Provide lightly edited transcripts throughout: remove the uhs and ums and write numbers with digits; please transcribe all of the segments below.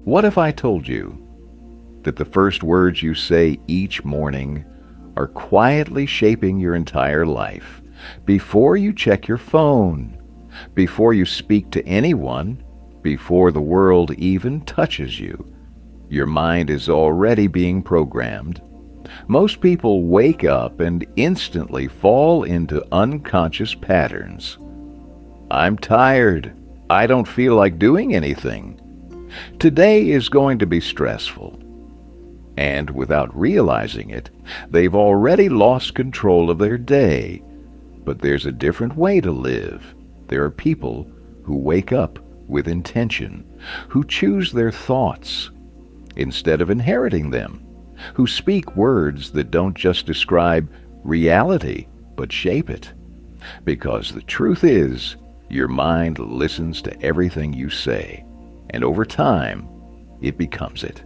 What if I told you that the first words you say each morning are quietly shaping your entire life? Before you check your phone, before you speak to anyone, before the world even touches you, your mind is already being programmed. Most people wake up and instantly fall into unconscious patterns. I'm tired. I don't feel like doing anything. Today is going to be stressful. And without realizing it, they've already lost control of their day. But there's a different way to live. There are people who wake up with intention, who choose their thoughts instead of inheriting them, who speak words that don't just describe reality, but shape it. Because the truth is, your mind listens to everything you say, and over time, it becomes it.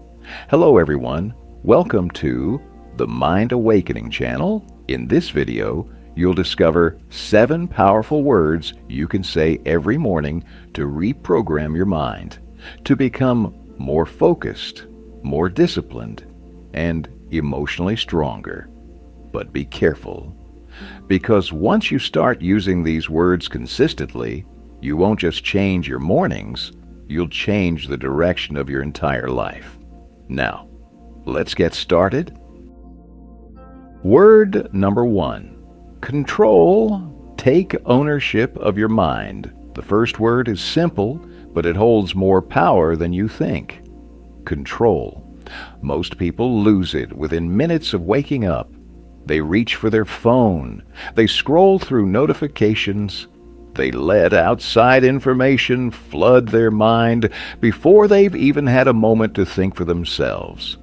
Hello everyone, welcome to the Mind Awakening channel. In this video, you'll discover 7 powerful words you can say every morning to reprogram your mind, to become more focused, more disciplined, and emotionally stronger. But be careful, because once you start using these words consistently, you won't just change your mornings, you'll change the direction of your entire life. Now, let's get started. Word number 1. Control. Take ownership of your mind. The first word is simple, but it holds more power than you think. Control. Most people lose it within minutes of waking up. They reach for their phone. They scroll through notifications. They let outside information flood their mind before they've even had a moment to think for themselves.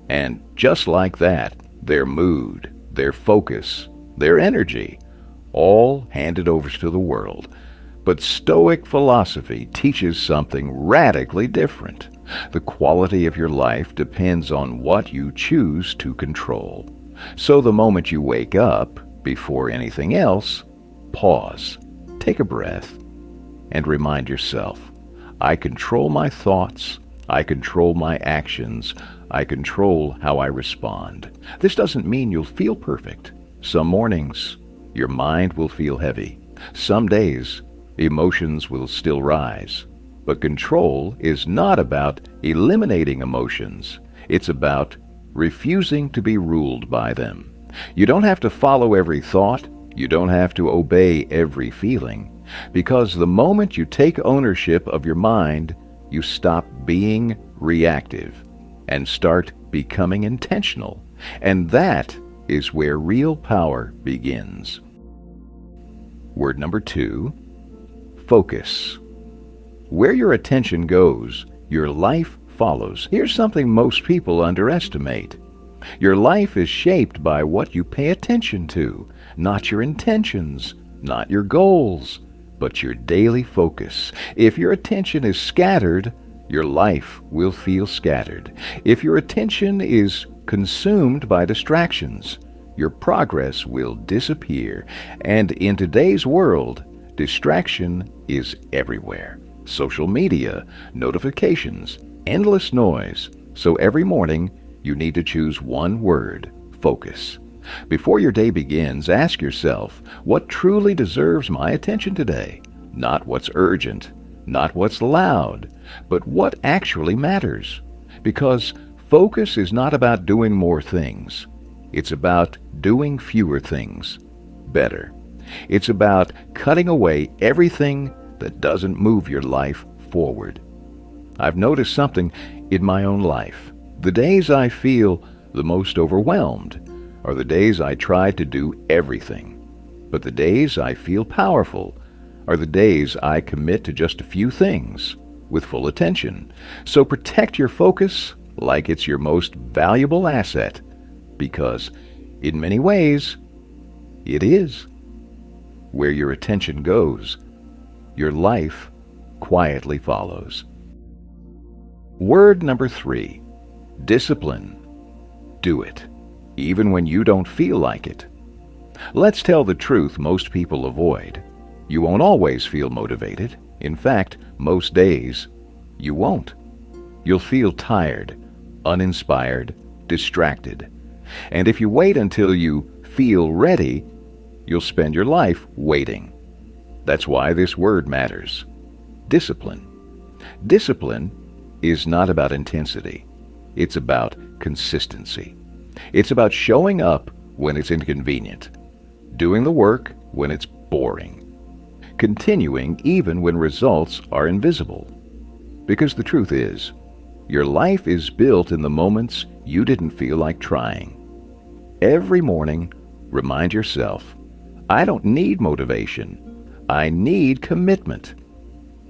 And just like that, their mood, their focus, their energy, all handed over to the world. But Stoic philosophy teaches something radically different. The quality of your life depends on what you choose to control. So the moment you wake up, before anything else, pause, take a breath, and remind yourself, I control my thoughts, I control my actions, I control how I respond. This doesn't mean you'll feel perfect. Some mornings, your mind will feel heavy. Some days, emotions will still rise. But control is not about eliminating emotions. It's about refusing to be ruled by them. You don't have to follow every thought. You don't have to obey every feeling. Because the moment you take ownership of your mind, you stop being reactive and start becoming intentional. And that is where real power begins. Word number 2, focus. Where your attention goes, your life follows. Here's something most people underestimate. Your life is shaped by what you pay attention to, not your intentions, not your goals, but your daily focus. If your attention is scattered, your life will feel scattered. If your attention is consumed by distractions, your progress will disappear. And in today's world, distraction is everywhere. Social media, notifications, endless noise. So every morning, you need to choose one word, focus. Before your day begins, ask yourself, what truly deserves my attention today? Not what's urgent, not what's loud, but what actually matters. Because focus is not about doing more things. It's about doing fewer things better. It's about cutting away everything that doesn't move your life forward. I've noticed something in my own life. The days I feel the most overwhelmed are the days I try to do everything. But the days I feel powerful are the days I commit to just a few things with full attention. So protect your focus like it's your most valuable asset, because in many ways, it is. Where your attention goes, your life quietly follows. Word number 3, discipline. Do it, even when you don't feel like it. Let's tell the truth most people avoid. You won't always feel motivated. In fact, most days, you won't. You'll feel tired, uninspired, distracted. And if you wait until you feel ready, you'll spend your life waiting. That's why this word matters. Discipline. Discipline is not about intensity. It's about consistency. It's about showing up when it's inconvenient, doing the work when it's boring, continuing even when results are invisible. Because the truth is, your life is built in the moments you didn't feel like trying. Every morning, remind yourself, I don't need motivation. I need commitment.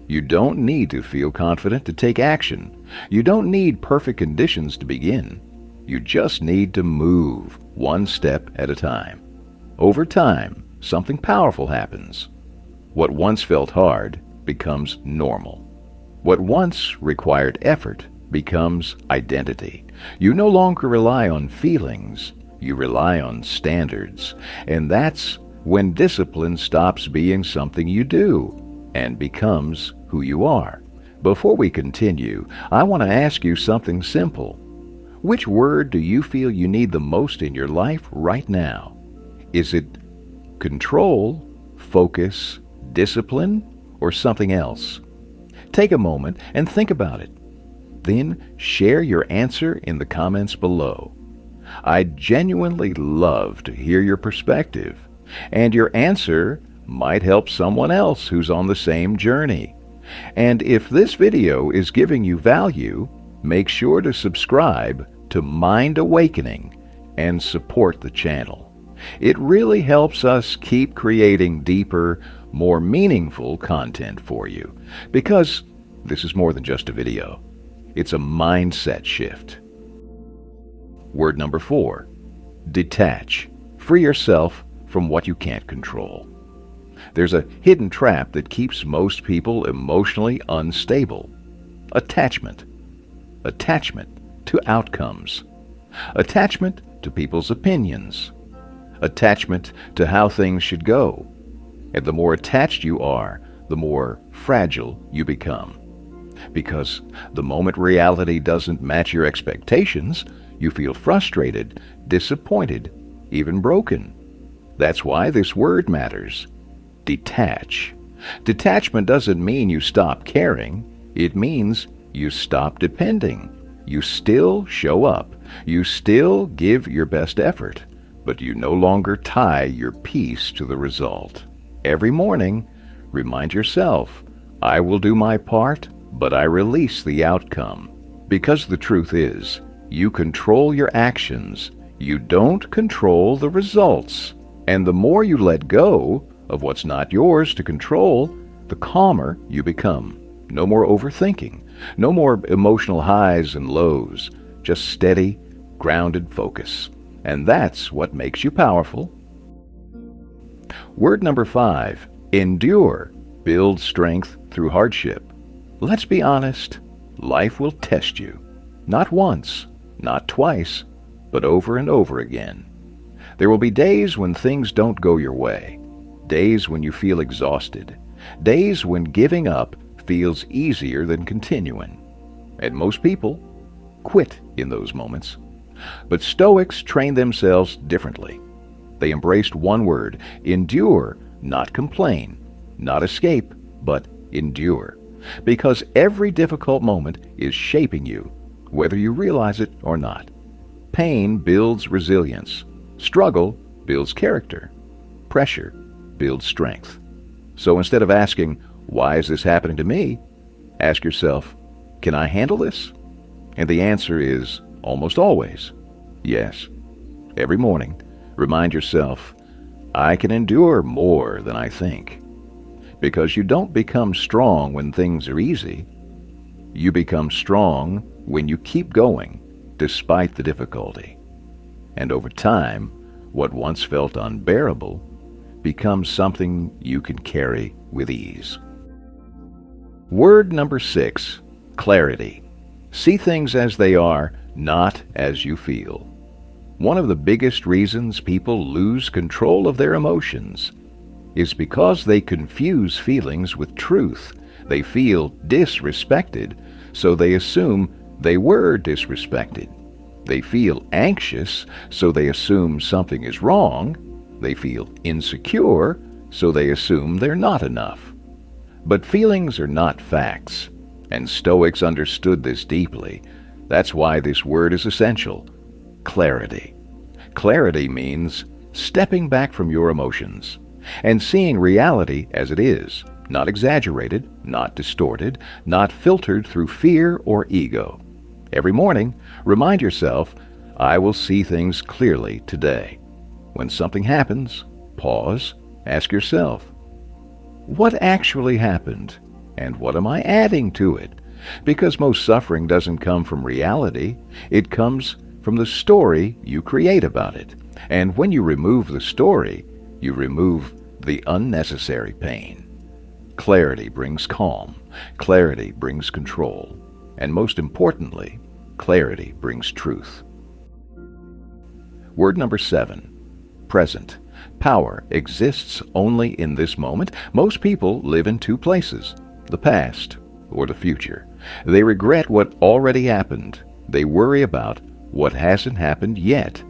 You don't need to feel confident to take action. You don't need perfect conditions to begin. You just need to move one step at a time. Over time, something powerful happens. What once felt hard becomes normal. What once required effort becomes identity. You no longer rely on feelings. You rely on standards. And that's when discipline stops being something you do and becomes who you are. Before we continue, I want to ask you something simple. Which word do you feel you need the most in your life right now? Is it control, focus, discipline, or something else? Take a moment and think about it. Then share your answer in the comments below. I'd genuinely love to hear your perspective, and your answer might help someone else who's on the same journey. And if this video is giving you value, make sure to subscribe to Mind Awakening and support the channel. It really helps us keep creating deeper, more meaningful content for you, because this is more than just a video. It's a mindset shift. Word number 4, detach. Free yourself from what you can't control. There's a hidden trap that keeps most people emotionally unstable. Attachment. Attachment to outcomes. Attachment to people's opinions. Attachment to how things should go. And the more attached you are, the more fragile you become. Because the moment reality doesn't match your expectations, you feel frustrated, disappointed, even broken. That's why this word matters. Detach. Detachment doesn't mean you stop caring. It means you stop depending. You still show up. You still give your best effort. But you no longer tie your peace to the result. Every morning, remind yourself, I will do my part, but I release the outcome. Because the truth is, you control your actions. You don't control the results. And the more you let go of what's not yours to control, the calmer you become. No more overthinking. No more emotional highs and lows. Just steady, grounded focus. And that's what makes you powerful. Word number 5, endure. Build strength through hardship. Let's be honest, life will test you. Not once, not twice, but over and over again. There will be days when things don't go your way. Days when you feel exhausted. Days when giving up feels easier than continuing. And most people quit in those moments. But Stoics trained themselves differently. They embraced one word, endure, not complain, not escape, but endure. Because every difficult moment is shaping you, whether you realize it or not. Pain builds resilience. Struggle builds character. Pressure builds strength. So instead of asking, why is this happening to me? Ask yourself, can I handle this? And the answer is almost always yes. Every morning, remind yourself, I can endure more than I think. Because you don't become strong when things are easy. You become strong when you keep going, despite the difficulty. And over time, what once felt unbearable becomes something you can carry with ease. Word number 6, clarity. See things as they are, not as you feel. One of the biggest reasons people lose control of their emotions is because they confuse feelings with truth. They feel disrespected, so they assume They were disrespected. They feel anxious, so they assume something is wrong. They feel insecure, so they assume they're not enough. But feelings are not facts, and Stoics understood this deeply. That's why this word is essential. Clarity. Clarity means stepping back from your emotions and seeing reality as it is, not exaggerated, not distorted, not filtered through fear or ego. Every morning, remind yourself, I will see things clearly today. When something happens, pause, ask yourself, what actually happened, and what am I adding to it? Because most suffering doesn't come from reality, it comes from the story you create about it. And when you remove the story, you remove the unnecessary pain. Clarity brings calm. Clarity brings control. And most importantly, clarity brings truth. Word number 7. Present. Power exists only in this moment. Most people live in two places, the past or the future. They regret what already happened. They worry about what hasn't happened yet.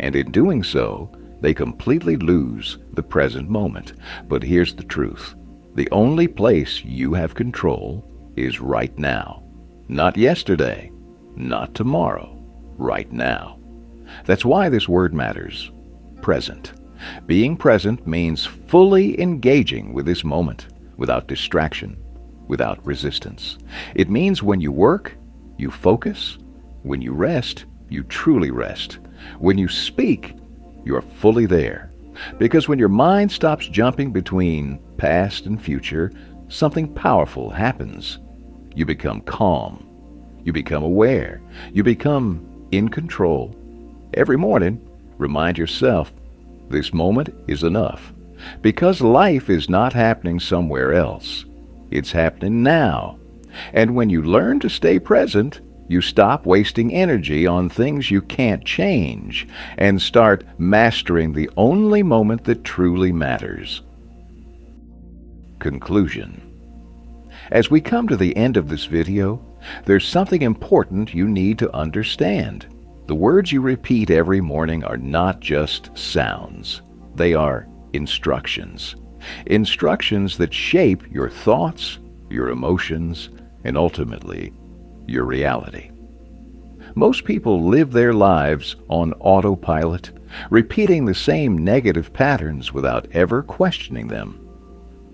And in doing so, they completely lose the present moment. But here's the truth. The only place you have control is right now. Not yesterday, not tomorrow, right now. That's why this word matters. Present. Being present means fully engaging with this moment, without distraction, without resistance. It means when you work, you focus. When you rest, you truly rest. When you speak, you're fully there. Because when your mind stops jumping between past and future, something powerful happens. You become calm. You become aware. You become in control. Every morning, remind yourself, this moment is enough. Because life is not happening somewhere else. It's happening now. And when you learn to stay present, you stop wasting energy on things you can't change and start mastering the only moment that truly matters. Conclusion. As we come to the end of this video, there's something important you need to understand. The words you repeat every morning are not just sounds. They are instructions. Instructions that shape your thoughts, your emotions, and ultimately, your reality. Most people live their lives on autopilot, repeating the same negative patterns without ever questioning them.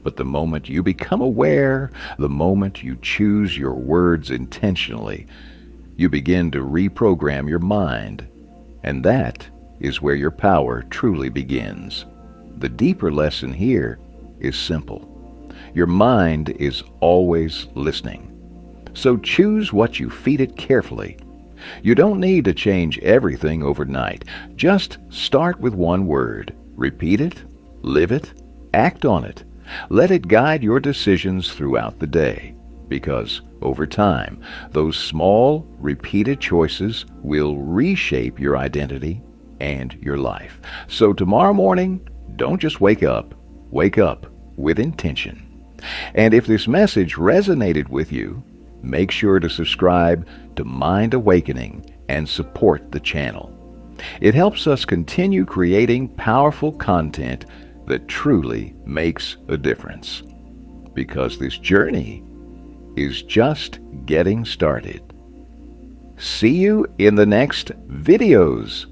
But the moment you become aware, the moment you choose your words intentionally, you begin to reprogram your mind. And that is where your power truly begins. The deeper lesson here is simple. Your mind is always listening. So choose what you feed it carefully. You don't need to change everything overnight. Just start with one word. Repeat it, live it, act on it. Let it guide your decisions throughout the day. Because over time, those small, repeated choices will reshape your identity and your life. So tomorrow morning, don't just wake up with intention. And if this message resonated with you, make sure to subscribe to Mind Awakening and support the channel. It helps us continue creating powerful content that truly makes a difference. Because this journey is just getting started. See you in the next videos.